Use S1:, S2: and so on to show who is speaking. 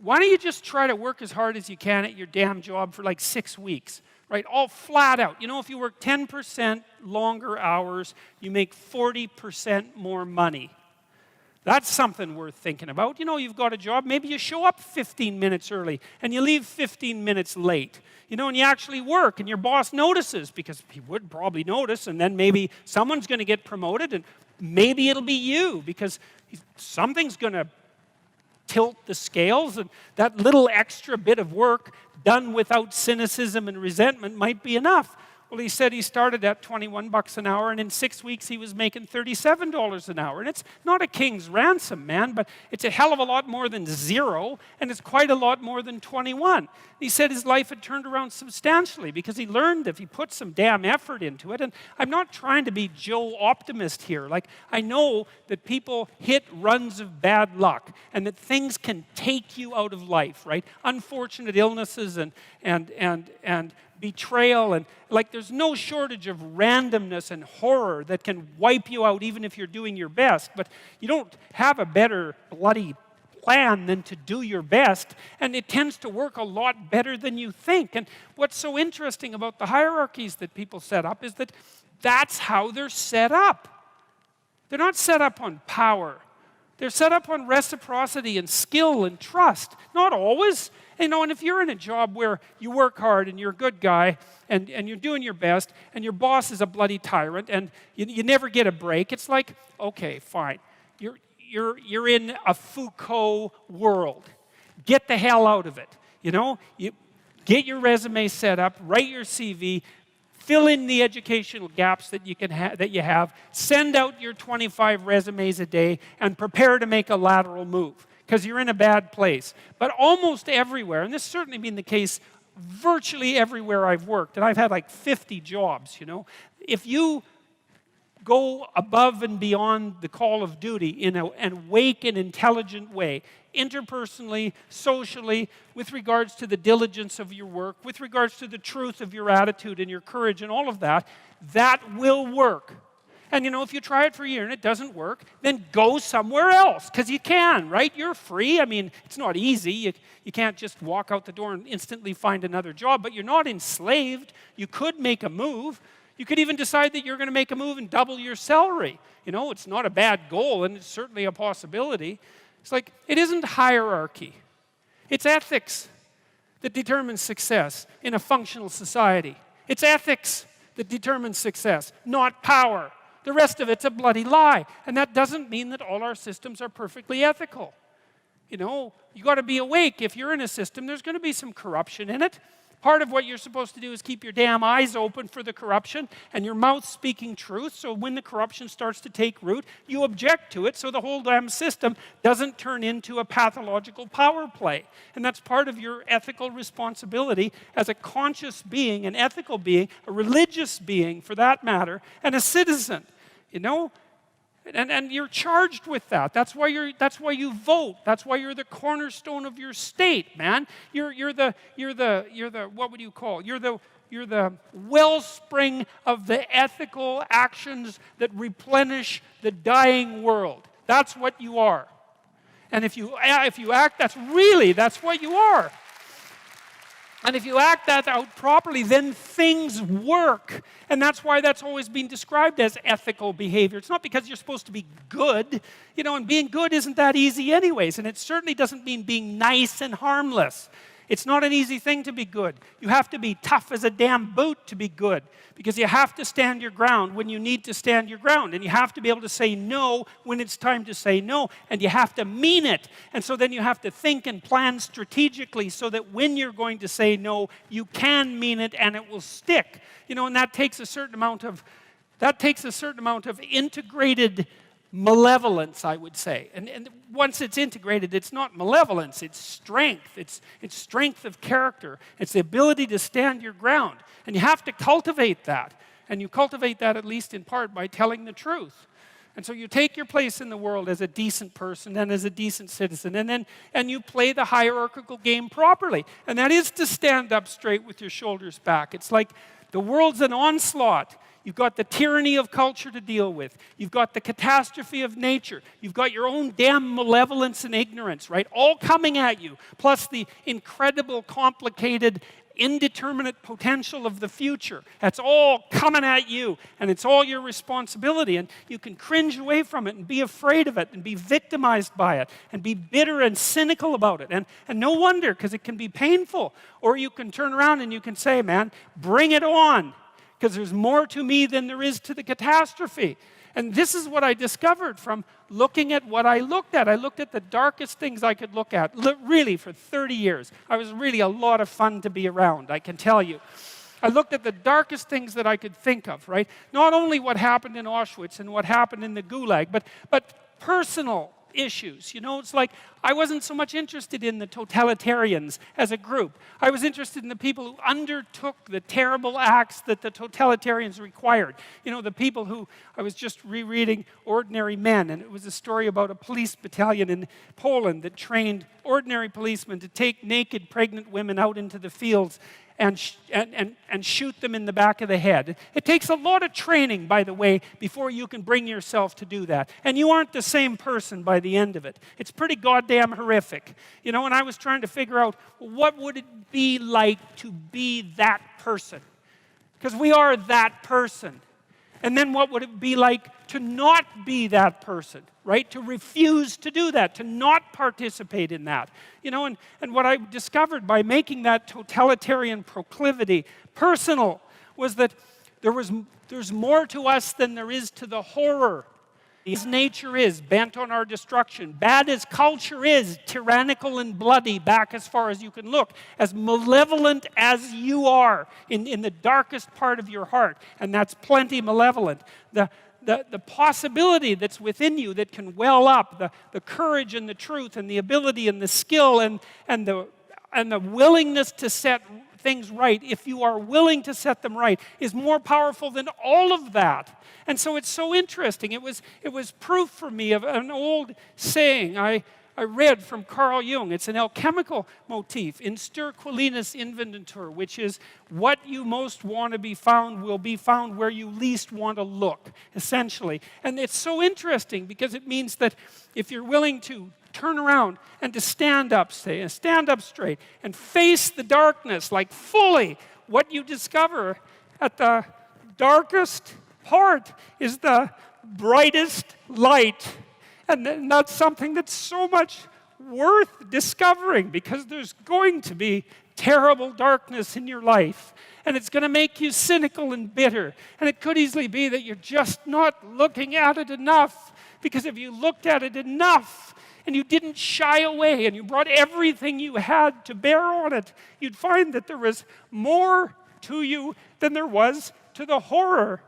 S1: why don't you just try to work as hard as you can at your damn job for like 6 weeks, right? All flat out. You know, if you work 10% longer hours, you make 40% more money. That's something worth thinking about. You know, you've got a job, maybe you show up 15 minutes early and you leave 15 minutes late. You know, and you actually work and your boss notices, because he would probably notice, and then maybe someone's going to get promoted and maybe it'll be you, because something's going to tilt the scales, and that little extra bit of work done without cynicism and resentment might be enough. Well, he said he started at 21 bucks an hour, and in 6 weeks he was making $37 an hour. And it's not a king's ransom, man, but it's a hell of a lot more than 0, and it's quite a lot more than 21. He said his life had turned around substantially because he learned if he put some damn effort into it. And I'm not trying to be Joe Optimist here. Like, I know that people hit runs of bad luck and that things can take you out of life, right? Unfortunate illnesses and betrayal, and like there's no shortage of randomness and horror that can wipe you out even if you're doing your best. But you don't have a better bloody plan than to do your best, and it tends to work a lot better than you think. And what's so interesting about the hierarchies that people set up is that that's how they're set up. They're not set up on power. They're set up on reciprocity and skill and trust. Not always. You know, and if you're in a job where you work hard and you're a good guy and you're doing your best and your boss is a bloody tyrant and you never get a break, it's like, okay, fine. You're in a Foucault world. Get the hell out of it. You know, you get your resume set up, write your CV, fill in the educational gaps that you have, send out your 25 resumes a day, and prepare to make a lateral move, because you're in a bad place. But almost everywhere, and this has certainly been the case virtually everywhere I've worked, and I've had like 50 jobs, you know, if you go above and beyond the call of duty in an awake and intelligent way, interpersonally, socially, with regards to the diligence of your work, with regards to the truth of your attitude and your courage and all of that, that will work. And you know, if you try it for a year and it doesn't work, then go somewhere else, because you can, right? You're free. I mean, it's not easy. You can't just walk out the door and instantly find another job, but you're not enslaved. You could make a move. You could even decide that you're going to make a move and double your salary. You know, it's not a bad goal, and it's certainly a possibility. It's like, it isn't hierarchy. It's ethics that determines success in a functional society. It's ethics that determines success, not power. The rest of it's a bloody lie. And that doesn't mean that all our systems are perfectly ethical. You know, you got to be awake. If you're in a system, there's going to be some corruption in it. Part of what you're supposed to do is keep your damn eyes open for the corruption and your mouth speaking truth, so when the corruption starts to take root, you object to it so the whole damn system doesn't turn into a pathological power play. And that's part of your ethical responsibility as a conscious being, an ethical being, a religious being for that matter, and a citizen. You know? And you're charged with that. That's why you vote. That's why you're the cornerstone of your state, man. You're the what would you call? You're the wellspring of the ethical actions that replenish the dying world. That's what you are. And if you act, that's what you are. And if you act that out properly, then things work. And that's why that's always been described as ethical behavior. It's not because you're supposed to be good, you know, and being good isn't that easy anyways. And it certainly doesn't mean being nice and harmless. It's not an easy thing to be good. You have to be tough as a damn boot to be good, because you have to stand your ground when you need to stand your ground, and you have to be able to say no when it's time to say no, and you have to mean it. And so then you have to think and plan strategically so that when you're going to say no, you can mean it and it will stick. You know, and that takes a certain amount of integrated malevolence, I would say. And once it's integrated, it's not malevolence, it's strength. It's strength of character. It's the ability to stand your ground. And you have to cultivate that. And you cultivate that at least in part by telling the truth. And so you take your place in the world as a decent person and as a decent citizen, and you play the hierarchical game properly. And that is to stand up straight with your shoulders back. It's like the world's an onslaught. You've got the tyranny of culture to deal with. You've got the catastrophe of nature. You've got your own damn malevolence and ignorance, right? All coming at you, plus the incredible, complicated, indeterminate potential of the future. That's all coming at you, and it's all your responsibility. And you can cringe away from it and be afraid of it and be victimized by it and be bitter and cynical about it. And no wonder, because it can be painful. Or you can turn around and you can say, man, bring it on, because there's more to me than there is to the catastrophe. And this is what I discovered from looking at what I looked at. I looked at the darkest things I could look at, really, for 30 years. I was really a lot of fun to be around, I can tell you. I looked at the darkest things that I could think of, right? Not only what happened in Auschwitz and what happened in the Gulag, but personal issues. You know, it's like I wasn't so much interested in the totalitarians as a group. I was interested in the people who undertook the terrible acts that the totalitarians required. You know, the people who, I was just rereading Ordinary Men, and it was a story about a police battalion in Poland that trained ordinary policemen to take naked pregnant women out into the fields and shoot them in the back of the head. It takes a lot of training, by the way, before you can bring yourself to do that. And you aren't the same person by the end of it. It's pretty goddamn horrific. You know, and I was trying to figure out, what would it be like to be that person? Because we are that person. And then what would it be like to not be that person, right? To refuse to do that, to not participate in that. You know, and what I discovered by making that totalitarian proclivity personal was that there's more to us than there is to the horror. As nature is, bent on our destruction, bad as culture is, tyrannical and bloody, back as far as you can look, as malevolent as you are in the darkest part of your heart, and that's plenty malevolent, the possibility that's within you that can well up, the courage and the truth and the ability and the skill and the willingness to set things right, if you are willing to set them right, is more powerful than all of that. And so it's so interesting. It was proof for me of an old saying I read from Carl Jung. It's an alchemical motif, in stir qualinus inventur, which is what you most want to be found will be found where you least want to look, essentially. And it's so interesting because it means that if you're willing to turn around and to stand up, stand up straight and face the darkness like fully, what you discover at the darkest part is the brightest light. And that's something that's so much worth discovering, because there's going to be terrible darkness in your life. And it's going to make you cynical and bitter. And it could easily be that you're just not looking at it enough. Because if you looked at it enough, and you didn't shy away, and you brought everything you had to bear on it, you'd find that there was more to you than there was to the horror